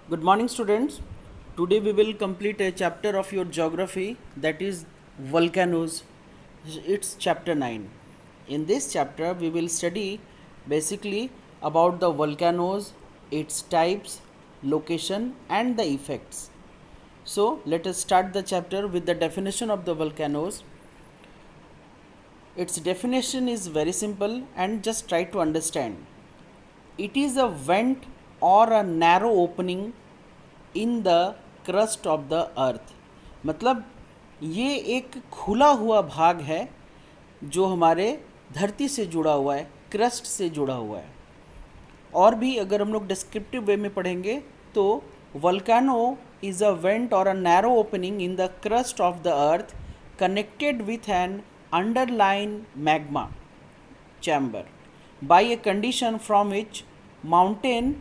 Good morning, students. Today we will complete a chapter of your geography, that is volcanoes. It's chapter 9. In this chapter, we will study basically about the volcanoes, its types, location, and the effects. So, let us start the chapter with the definition of the volcanoes. Its definition is very simple and just try to understand. It is a vent or a narrow opening in the crust of the earth. मतलब ये एक खुला हुआ भाग है जो हमारे धरती से जुड़ा हुआ है, क्रस्ट से जुड़ा हुआ है। और भी अगर हम लोग डिस्क्रिप्टिव वे में पढ़ेंगे तो वल्कानो इज़ अ वेंट और a narrow opening in the crust of the earth connected with an underline magma chamber by a condition from which mountain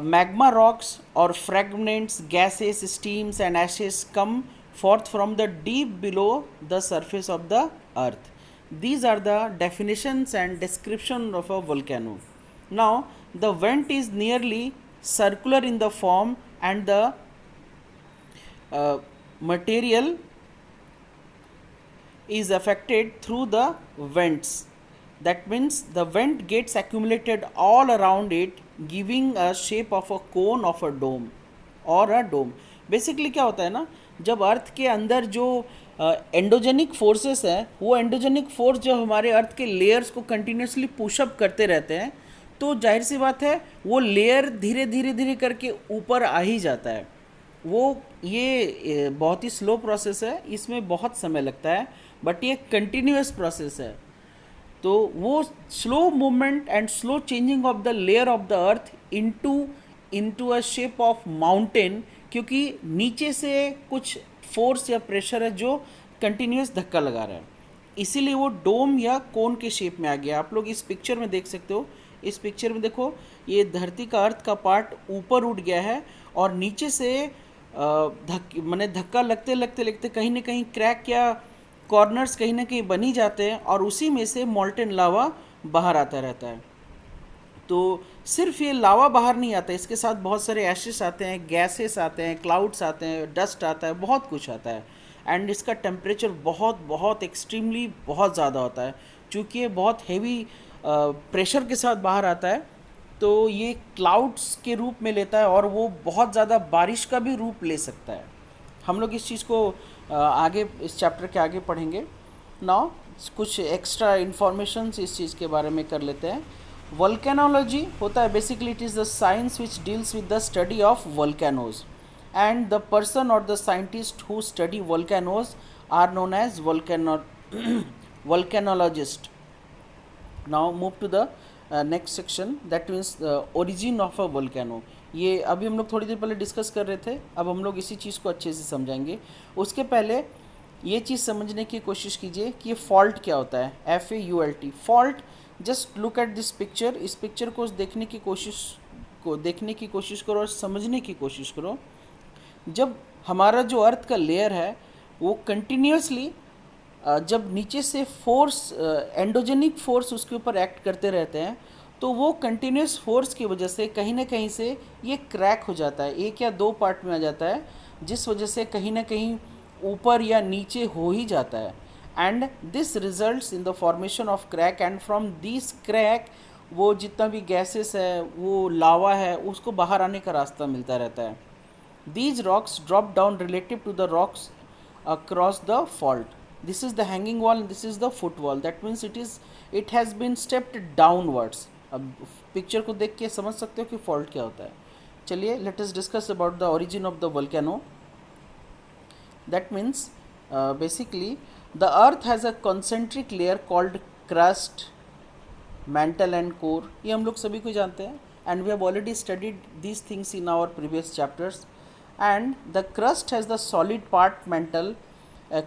magma rocks or fragments, gases, steams, and ashes come forth from the deep below the surface of the earth. These are the definitions and description of a volcano. Now, the vent is nearly circular in the form, and the material is affected through the vents. That means the vent gets accumulated all around it, giving a shape of a cone of a dome or a dome. Basically क्या होता है ना, जब अर्थ के अंदर जो endogenic forces है, वो एंडोजेनिक फोर्स जो हमारे अर्थ के लेयर्स को कंटिन्यूसली पुशअप करते रहते हैं, तो जाहिर सी बात है वो लेयर धीरे धीरे धीरे करके ऊपर आ ही जाता है। वो ये बहुत ही स्लो प्रोसेस है, इसमें बहुत समय लगता है, बट ये कंटिन्यूस प्रोसेस है। तो वो slow movement and slow changing of the layer of the earth into a shape of mountain, क्योंकि नीचे से कुछ फोर्स या प्रेशर है जो कंटिन्यूस धक्का लगा रहा है, इसीलिए वो डोम या कोन के शेप में आ गया। आप लोग इस पिक्चर में देख सकते हो। इस पिक्चर में देखो, ये धरती का अर्थ का पार्ट ऊपर उठ गया है और नीचे से धक्का लगते लगते लगते कहीं ना कहीं क्रैक या कॉर्नर्स कहीं ना कहीं बन ही जाते हैं, और उसी में से मॉल्टेन लावा बाहर आता रहता है। तो सिर्फ ये लावा बाहर नहीं आता, इसके साथ बहुत सारे एशेस आते हैं, गैसेस आते हैं, क्लाउड्स आते हैं, डस्ट आता है, बहुत कुछ आता है। एंड इसका टेम्परेचर बहुत बहुत एक्सट्रीमली बहुत ज़्यादा होता है, चूँकि ये बहुत हैवी प्रेशर के साथ बाहर आता है, तो ये क्लाउड्स के रूप में लेता है और वो बहुत ज़्यादा बारिश का भी रूप ले सकता है। हम लोग इस चीज़ को आगे इस चैप्टर के आगे पढ़ेंगे। नाउ कुछ एक्स्ट्रा इन्फॉर्मेशन इस चीज़ के बारे में कर लेते हैं। वोल्केनोलॉजी होता है basically it is the science which deals with the study of volcanoes, and the person और the scientist who study volcanoes are known as volcanologist. Now move to the next section, that means origin of a volcano. ये अभी हम लोग थोड़ी देर पहले discuss कर रहे थे, अब हम लोग इसी चीज़ को अच्छे से समझाएंगे। उसके पहले ये चीज़ समझने की कोशिश कीजिए कि ये फॉल्ट क्या होता है, FAULT fault. Just look at this picture, इस पिक्चर को देखने की कोशिश करो और समझने की कोशिश करो। जब हमारा जो अर्थ का लेयर है वो कंटिन्यूसली जब नीचे से फोर्स एंडोजेनिक फोर्स उसके ऊपर एक्ट करते रहते हैं, तो वो कंटिन्यूस फोर्स की वजह से कहीं ना कहीं से ये क्रैक हो जाता है, एक या दो पार्ट में आ जाता है, जिस वजह से कहीं ना कहीं ऊपर या नीचे हो ही जाता है। And this results in the formation of crack, and from this crack वो जितना भी गैसेस है, वो लावा है, उसको बाहर आने का रास्ता मिलता रहता है। These rocks drop down relative to the rocks across the fault. This is the hanging wall and this is the foot wall. That means it has been stepped downwards. अब पिक्चर को देख के समझ सकते हो कि फॉल्ट क्या होता है। चलिए let us discuss about the origin of the volcano. That means basically the earth has a concentric layer called crust, mantle and core. ये हम लोग सभी को जानते हैं, and we have already studied these things in our previous chapters. And the crust has the solid part,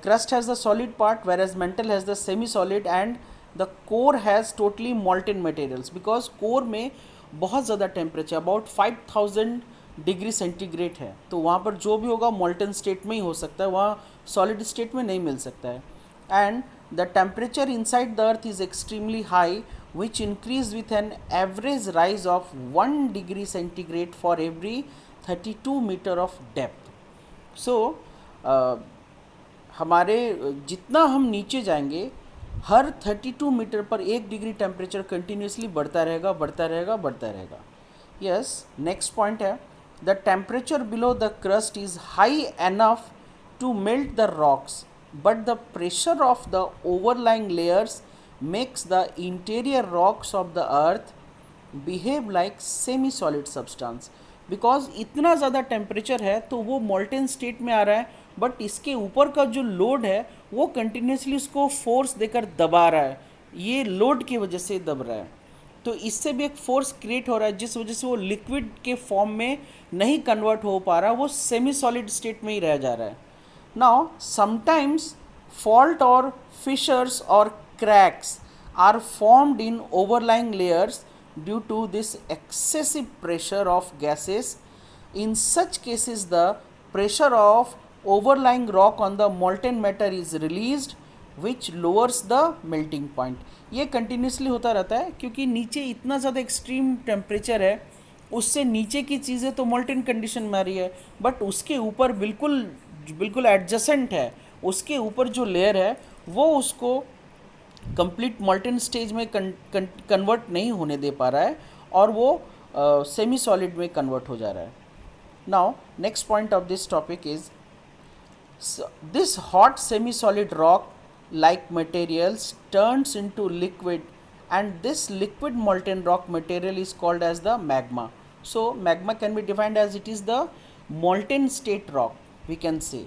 crust has the solid part, whereas mantle has the semi solid, and the core has totally molten materials, because core में बहुत ज़्यादा temperature about 5000 degree centigrade है, तो वहाँ पर जो भी होगा मॉल्टन स्टेट में ही हो सकता है, वहाँ सॉलिड स्टेट में नहीं मिल सकता है। And the temperature inside the earth is extremely high, which increase with an average rise of 1 degree centigrade for every 32 metre of depth. So हमारे जितना हम नीचे जाएंगे, हर 32 मीटर पर 1 डिग्री टेम्परेचर कंटिन्यूसली बढ़ता रहेगा, बढ़ता रहेगा, बढ़ता रहेगा। यस, नेक्स्ट पॉइंट है, the temperature below the crust is high enough to melt the rocks, but the pressure of the overlying layers makes the interior rocks of the earth behave like semi solid substance। Because इतना ज़्यादा temperature है तो वो molten state में आ रहा है, but इसके ऊपर का जो लोड है वो कंटिन्यूसली उसको फोर्स देकर दबा रहा है, ये लोड की वजह से दब रहा है। तो इससे भी एक फोर्स क्रिएट हो रहा है जिस वजह से वो लिक्विड के फॉर्म में नहीं कन्वर्ट हो पा रहा, वो सेमी सॉलिड स्टेट में ही रह जा रहा है। Now sometimes fault or fissures or cracks are formed in overlying layers due to this excessive pressure of gases. In such cases, the pressure of overlying rock on the molten matter is released, which lowers the melting point। ये continuously होता रहता है क्योंकि नीचे इतना ज़्यादा extreme temperature है, उससे नीचे की चीज़ें तो मोल्टेन कंडीशन में आ रही है, बट उसके ऊपर बिल्कुल बिल्कुल एडजेसेंट है, उसके ऊपर जो लेयर है वो उसको कंप्लीट मोल्टेन स्टेज में कन्वर्ट नहीं होने दे पा रहा है और वो सेमी सॉलिड में कन्वर्ट हो जा रहा है। Now next point of this topic is this hot semi solid rock like materials turns into liquid, and this liquid molten rock material is called as the magma। So magma can be defined as it is the molten state rock, we can say,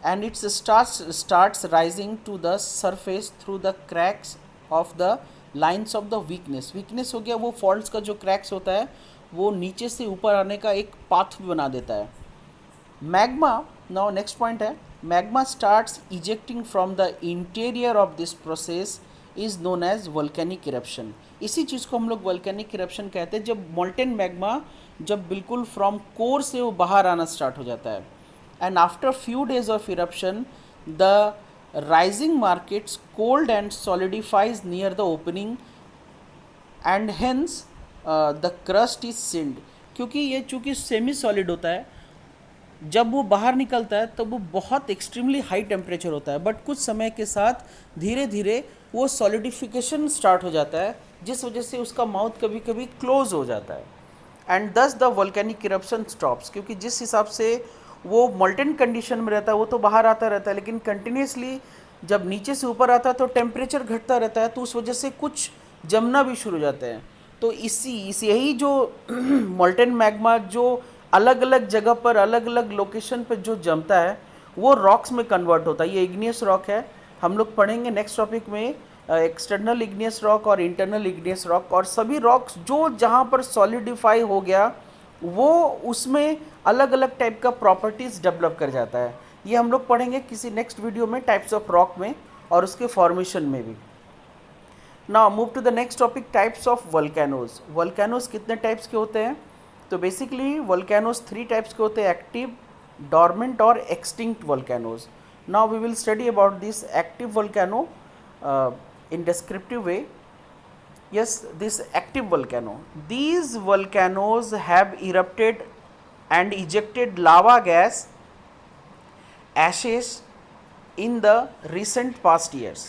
and it starts rising to the surface through the cracks of the lines of the weakness हो गया वो faults का जो cracks होता है वो नीचे से ऊपर आने का एक पाथ बना देता है। मैग्मा, नाउ नेक्स्ट पॉइंट है, magma starts ejecting from the interior of this process is known as volcanic eruption. इसी चीज़ को हम लोग वोल्केनिक इरप्शन कहते हैं, जब मोल्टेन मैग्मा जब बिल्कुल फ्रॉम कोर से वो बाहर आना स्टार्ट हो जाता है। And after few days of eruption the rising markets cold and solidifies near the opening and hence the crust is sealed. क्योंकि ये चूँकि सेमी सॉलिड होता है, जब वो बाहर निकलता है तब वो बहुत एक्सट्रीमली हाई टेम्परेचर होता है, बट कुछ समय के साथ धीरे धीरे वो सॉलिडिफिकेशन स्टार्ट हो जाता है, जिस वजह से उसका माउथ कभी कभी क्लोज हो जाता है। एंड दस द वोल्केनिक इरप्शन स्टॉप्स, क्योंकि जिस हिसाब से वो मोल्टेन कंडीशन में रहता है वो तो बाहर आता रहता है, लेकिन कंटिन्यूसली जब नीचे से ऊपर आता है तो टेम्परेचर घटता रहता है, तो उस वजह से कुछ जमना भी शुरू हो जाते हैं। तो यही जो मोल्टेन मैग्मा जो अलग अलग जगह पर अलग अलग लोकेशन पर जो जमता है वो रॉक्स में कन्वर्ट होता है। ये इग्नियस रॉक है, हम लोग पढ़ेंगे नेक्स्ट टॉपिक में एक्सटर्नल इग्नियस रॉक और इंटरनल इग्नियस रॉक। और सभी रॉक्स जो जहाँ पर सॉलिडिफाई हो गया वो उसमें अलग अलग टाइप का प्रॉपर्टीज़ डेवलप कर जाता है। ये हम लोग पढ़ेंगे किसी नेक्स्ट वीडियो में, टाइप्स ऑफ रॉक में और उसके फॉर्मेशन में भी। Now move to the next topic, types of volcanoes. Volcanoes कितने टाइप्स के होते हैं? तो बेसिकली वोल्केनोज 3 टाइप्स के होते हैं, एक्टिव, डॉर्मेंट और extinct volcanoes. Now we will study about this active volcano in descriptive way. Yes, this active volcano, these volcanoes have erupted and ejected lava gas ashes in the recent past years,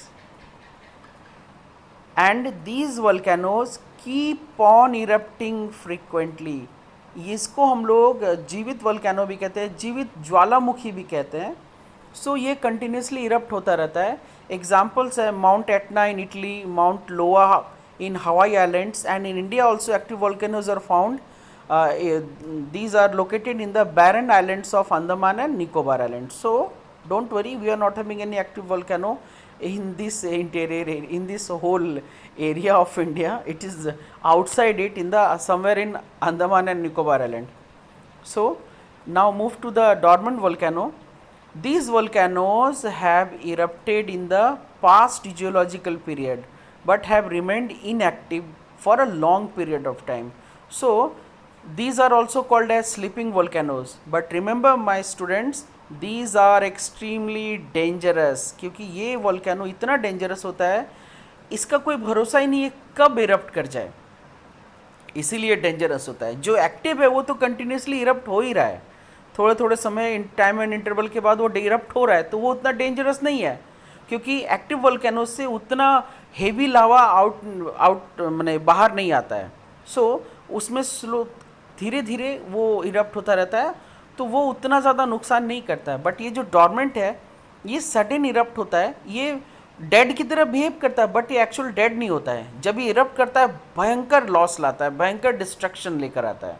and these volcanoes keep on erupting frequently। इसको हम लोग जीवित volcano भी कहते हैं, जीवित ज्वालामुखी भी कहते हैं। सो ये कंटिन्यूसली इरप्ट होता रहता है। एग्जाम्पल्स है Mount Etna in Italy, Mount Loa in Hawaii islands, and in India also active volcanoes are found. These are located in the Barren islands of Andaman and Nicobar islands. So don't worry, we are not having any active volcano in this interior, in this whole area of India. It is outside it, in the somewhere in Andaman and Nicobar Island. So now move to the dormant volcano. These volcanoes have erupted in the past geological period but have remained inactive for a long period of time. So these are also called as sleeping volcanoes. But remember my students, these are extremely dangerous, क्योंकि ये volcano इतना dangerous होता है, इसका कोई भरोसा ही नहीं है कब इरप्ट कर जाए। इसीलिए डेंजरस होता है। जो एक्टिव है वो तो कंटिन्यूसली इरप्ट हो ही रहा है, थोड़े थोड़े समय टाइम एंड इंटरवल के बाद वो इरप्ट हो रहा है, तो वो उतना डेंजरस नहीं है, क्योंकि एक्टिव वोल्केनो से उतना हेवी लावा आउट आउट माने बाहर नहीं आता है। सो उसमें स्लो धीरे धीरे वो इरप्ट होता रहता है, तो वो उतना ज़्यादा नुकसान नहीं करता है। बट ये जो डॉर्मेंट है, ये सडन इरप्ट होता है, ये डेड की तरह बिहेव करता है, बट ये एक्चुअल डेड नहीं होता है। जब ये इरप्ट करता है भयंकर लॉस लाता है, भयंकर डिस्ट्रक्शन लेकर आता है।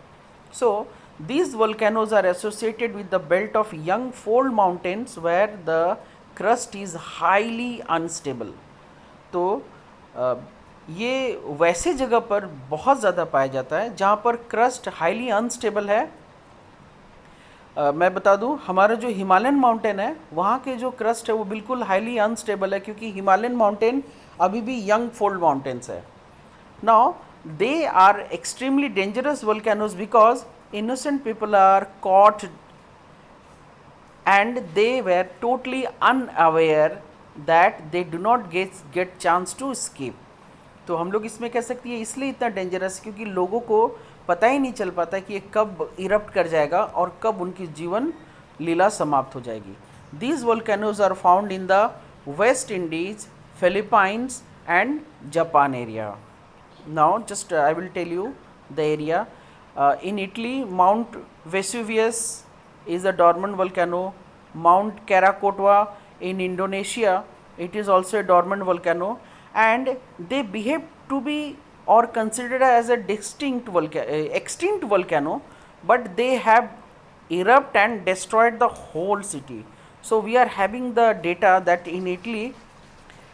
सो these volcanoes are associated with the belt of young fold mountains where the crust is highly unstable. तो ये वैसे जगह पर बहुत ज़्यादा पाया जाता है जहाँ पर क्रस्ट हाईली अनस्टेबल है। मैं बता दूं, हमारा जो हिमालयन माउंटेन है वहाँ के जो क्रस्ट है वो बिल्कुल हाईली अनस्टेबल है, क्योंकि हिमालयन माउंटेन अभी भी यंग फोल्ड माउंटेन्स है। Now they are extremely dangerous volcanoes because innocent people are caught and they were totally unaware that they do not get chance to escape. तो हम लोग इसमें कह सकते हैं इसलिए इतना डेंजरस, क्योंकि लोगों को पता ही नहीं चल पाता कि ये कब इरप्ट कर जाएगा और कब उनकी जीवन लीला समाप्त हो जाएगी। These volcanoes are found in the West Indies, Philippines and Japan area. Now just I will tell you the area. In Italy, Mount Vesuvius is a dormant volcano. Mount Krakatoa in Indonesia, it is also a dormant volcano, and they behave to be or considered as a extinct volcano, but they have erupted and destroyed the whole city. So we are having the data that in Italy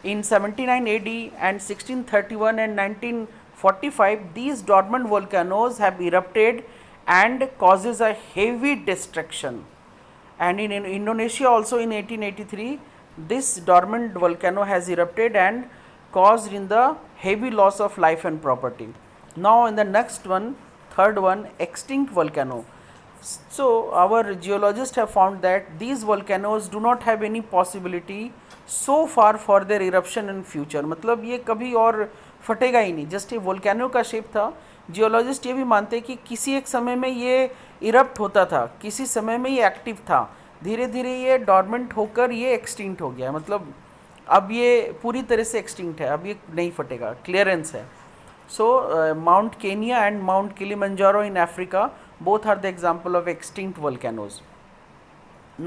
in 79 AD and 1631 and 1945 these dormant volcanoes have erupted and causes a heavy destruction. And in Indonesia also in 1883 this dormant volcano has erupted and caused in the heavy loss of life and property. Now in the next one, third one, extinct volcano. So our geologists have found that these volcanoes do not have any possibility so far for their eruption in future. मतलब ये कभी और फटेगा ही नहीं। Just ये volcano का shape था। Geologist ये भी मानते हैं कि किसी एक समय में ये इरप्ट होता था, किसी समय में ये एक्टिव था, धीरे धीरे ये डॉर्मेंट होकर ये एक्सटिंक्ट हो गया, मतलब अब ये पूरी तरह से एक्सटिंक्ट है, अब ये नहीं फटेगा, क्लियरेंस है। So Mount Kenya and Mount Kilimanjaro in Africa both are the example of extinct volcanoes.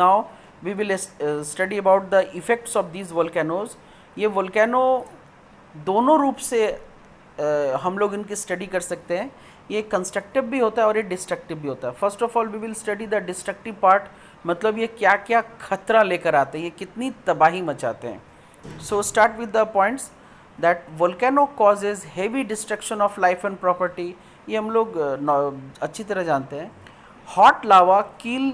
Now we will study about the effects of these volcanoes. ये volcano दोनों रूप से हम लोग इनकी स्टडी कर सकते हैं। ये कंस्ट्रक्टिव भी होता है और ये डिस्ट्रक्टिव भी होता है। First of all we will study the destructive part, मतलब ये क्या क्या खतरा लेकर आते हैं, ये कितनी तबाही मचाते हैं। So start with the points that volcano causes heavy destruction of life and property. ये हम लोग अच्छी तरह जानते हैं। Hot lava kill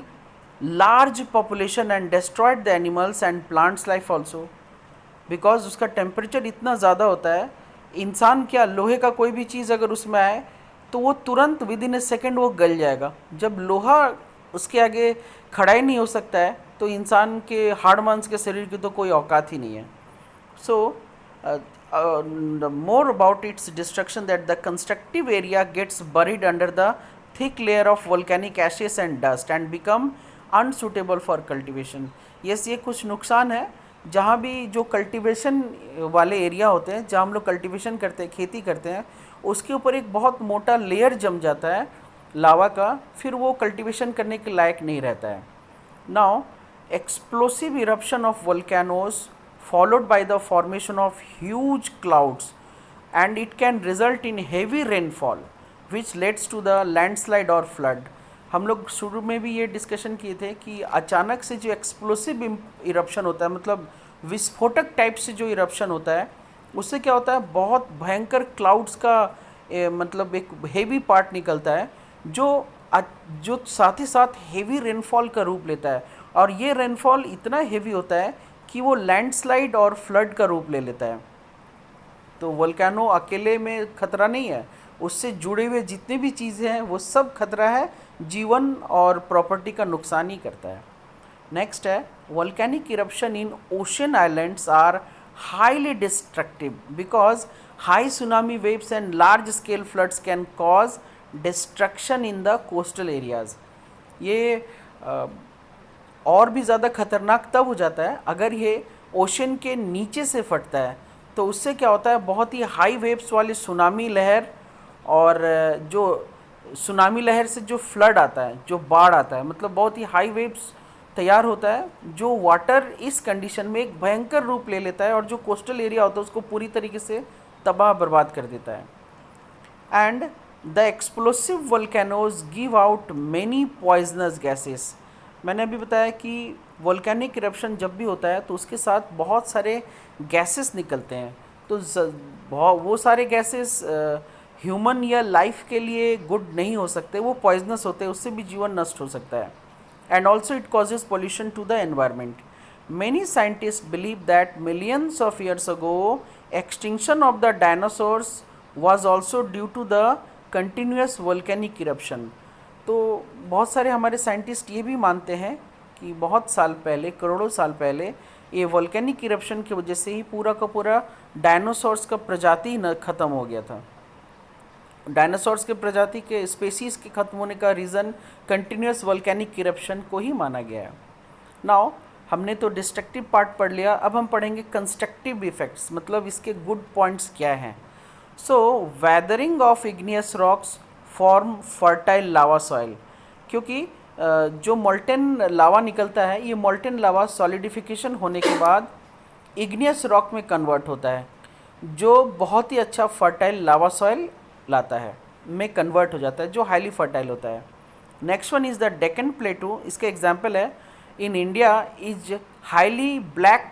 large population and destroyed the animals and plants life also, because उसका टेम्परेचर इतना ज़्यादा होता है। इंसान क्या, लोहे का कोई भी चीज़ अगर उसमें आए तो वो तुरंत विद इन ए सेकेंड वो गल जाएगा। जब लोहा उसके आगे खड़ा ही नहीं हो सकता है तो इंसान के हाड़ मांस के शरीर की तो कोई औकात ही नहीं है। सो more about its destruction, that the constructive area gets buried under the thick layer of volcanic ashes and dust and become unsuitable for cultivation. yes, ये कुछ नुकसान है। जहाँ भी जो कल्टीवेशन वाले एरिया होते हैं, जहाँ हम लोग कल्टीवेशन करते हैं, खेती करते हैं, उसके ऊपर एक बहुत मोटा लेयर जम जाता है लावा का, फिर वो कल्टीवेशन करने के लायक नहीं रहता है। Now explosive eruption of volcanoes followed by the formation of huge clouds, and it can result in heavy rainfall which leads to the landslide or flood. हम लोग शुरू में भी ये डिस्कशन किए थे कि अचानक से जो एक्सप्लोसिव इरप्शन होता है, मतलब विस्फोटक टाइप से जो इरप्शन होता है, उससे क्या होता है, बहुत भयंकर क्लाउड्स का मतलब एक हेवी पार्ट निकलता है जो साथ ही साथ हेवी रेनफॉल का रूप लेता है, और ये रेनफॉल इतना हेवी होता है कि वो लैंडस्लाइड और फ्लड का रूप ले लेता है। तो वोल्केनो अकेले में खतरा नहीं है, उससे जुड़े हुए जितने भी चीज़ें हैं वो सब खतरा है, जीवन और प्रॉपर्टी का नुकसान ही करता है। नेक्स्ट है volcanic eruption in ocean islands are highly destructive because High tsunami waves and large scale floods can cause destruction in the coastal areas. ये और भी ज़्यादा खतरनाक तब हो जाता है अगर ये ओशन के नीचे से फटता है, तो उससे क्या होता है, बहुत ही हाई वेव्स वाली सुनामी लहर, और जो सुनामी लहर से जो फ्लड आता है, जो बाढ़ आता है, मतलब बहुत ही हाई वेव्स तैयार होता है, जो वाटर इस कंडीशन में एक भयंकर रूप ले लेता है और जो कोस्टल एरिया होता है उसको पूरी तरीके से तबाह बर्बाद कर देता है. And the explosive volcanoes give out many poisonous gases. मैंने अभी बताया कि वोल्केनिक इरप्शन जब भी होता है तो उसके साथ बहुत सारे गैसेस निकलते हैं, तो वो सारे गैसेस ह्यूमन या लाइफ के लिए गुड नहीं हो सकते, वो पॉइजनस होते हैं, उससे भी जीवन नष्ट हो सकता है. And also it causes pollution to the environment. Many scientists believe that millions of years ago, extinction of the dinosaurs was also due to the continuous volcanic eruption. तो बहुत सारे हमारे साइंटिस्ट ये भी मानते हैं कि बहुत साल पहले, करोड़ों साल पहले, ये वोल्केनिक इरप्शन की वजह से ही पूरा का पूरा डायनासोर्स का प्रजाति न ख़त्म हो गया था. डायनासोर्स के प्रजाति के स्पेसीज के ख़त्म होने का रीज़न कंटिन्यूस वोल्केनिक इरप्शन को ही माना गया है. नाउ हमने तो डिस्ट्रक्टिव पार्ट पढ़ लिया, अब हम पढ़ेंगे कंस्ट्रक्टिव इफेक्ट्स, मतलब इसके गुड पॉइंट्स क्या हैं. So weathering of igneous rocks form fertile lava soil. क्योंकि जो मोल्टेन लावा निकलता है, ये मोल्टेन लावा सॉलिडिफिकेशन होने के बाद इग्नियस रॉक में कन्वर्ट होता है, जो बहुत ही अच्छा फर्टाइल लावा सॉइल लाता है, में कन्वर्ट हो जाता है, जो हाईली फर्टाइल होता है. Next one is the Deccan प्लेटू. इसके एग्जाम्पल है, in India is highly black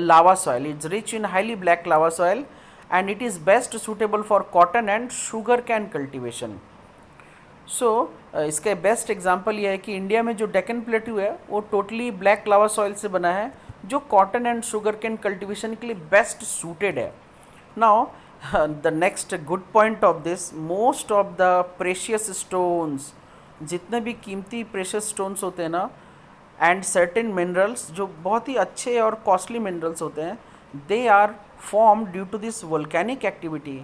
lava soil. It's rich in highly black lava soil and it is best suitable for cotton and sugar cane cultivation. So इसका best example ये है कि India में जो डेक्कन प्लेटू है वो टोटली ब्लैक लावा soil से बना है, जो cotton and sugarcane cultivation के लिए बेस्ट सूटेड है. Now the next good point of this, most of the precious stones, जितने भी कीमती प्रेशियस स्टोन्स होते हैं ना, एंड सर्टेन मिनरल्स, जो बहुत ही अच्छे और कॉस्टली मिनरल्स होते हैं, they are form due to this volcanic activity.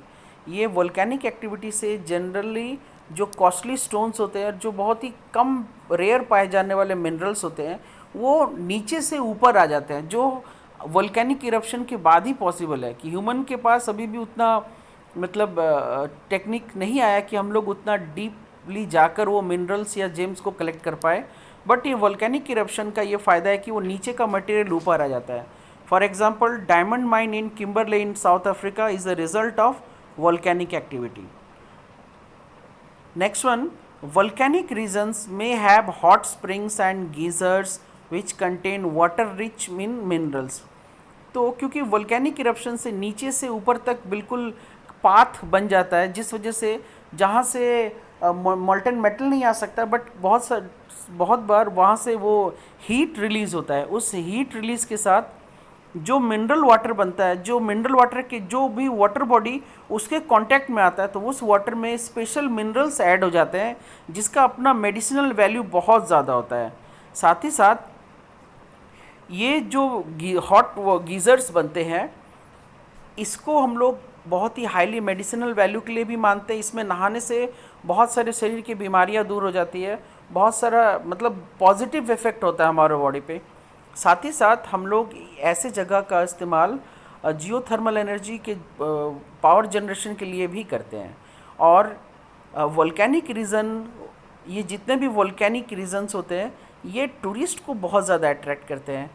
ये वोल्केनिक एक्टिविटी से जनरली जो कॉस्टली स्टोन्स होते हैं, जो बहुत ही कम रेयर पाए जाने वाले मिनरल्स होते हैं, वो नीचे से ऊपर आ जाते हैं, जो वोल्केनिक इरप्शन के बाद ही पॉसिबल है. कि ह्यूमन के पास अभी भी उतना मतलब टेक्निक नहीं आया कि हम लोग उतना डीपली जाकर वो मिनरल्स या जेम्स को कलेक्ट कर पाए. बट ये वोल्केनिक इरप्शन का ये फ़ायदा है कि वो नीचे का मटेरियल ऊपर आ जाता है. For example, diamond mine in Kimberley in South Africa is a result of volcanic activity. Next one, volcanic regions may have hot springs and geysers which contain water rich in minerals. तो क्योंकि volcanic eruption से नीचे से ऊपर तक बिल्कुल path बन जाता है, जिस वजह से जहाँ से मोल्टन मेटल नहीं आ सकता, बट बहुत बार वहाँ से वो हीट रिलीज़ होता है. उस हीट रिलीज़ के साथ जो मिनरल वाटर बनता है, जो मिनरल वाटर के जो भी वाटर बॉडी उसके कांटेक्ट में आता है, तो उस वाटर में स्पेशल मिनरल्स ऐड हो जाते हैं, जिसका अपना मेडिसिनल वैल्यू बहुत ज़्यादा होता है. साथ ही साथ ये जो हॉट गीज़र्स बनते हैं, इसको हम लोग बहुत ही हाईली मेडिसिनल वैल्यू के लिए भी मानते हैं. इसमें नहाने से बहुत सारे शरीर की बीमारियां दूर हो जाती है, बहुत सारा मतलब पॉजिटिव इफ़ेक्ट होता है हमारे बॉडी पे. साथ ही साथ हम लोग ऐसे जगह का इस्तेमाल जियोथर्मल एनर्जी के पावर जनरेशन के लिए भी करते हैं. और वोल्केनिक रीजन, ये जितने भी वोल्केनिक रीजन्स होते हैं, ये टूरिस्ट को बहुत ज़्यादा अट्रैक्ट करते हैं.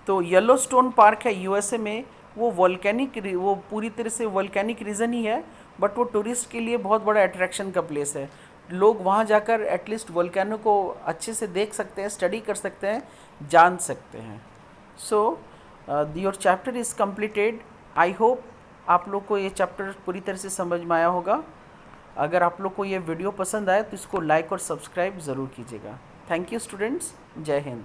तो येलोस्टोन पार्क है यूएसए में, वो वो पूरी तरह से वोल्केनिक रीजन ही है, बट वो टूरिस्ट के लिए बहुत बड़ा अट्रैक्शन का प्लेस है. लोग वहाँ जाकर एटलीस्ट वोल्केनो को अच्छे से देख सकते हैं, स्टडी कर सकते हैं, जान सकते हैं. So your chapter is completed. I hope आप लोग को ये चैप्टर पूरी तरह से समझ में आया होगा. अगर आप लोग को ये वीडियो पसंद आए तो इसको लाइक और सब्सक्राइब ज़रूर कीजिएगा. Thank you students. जय हिंद.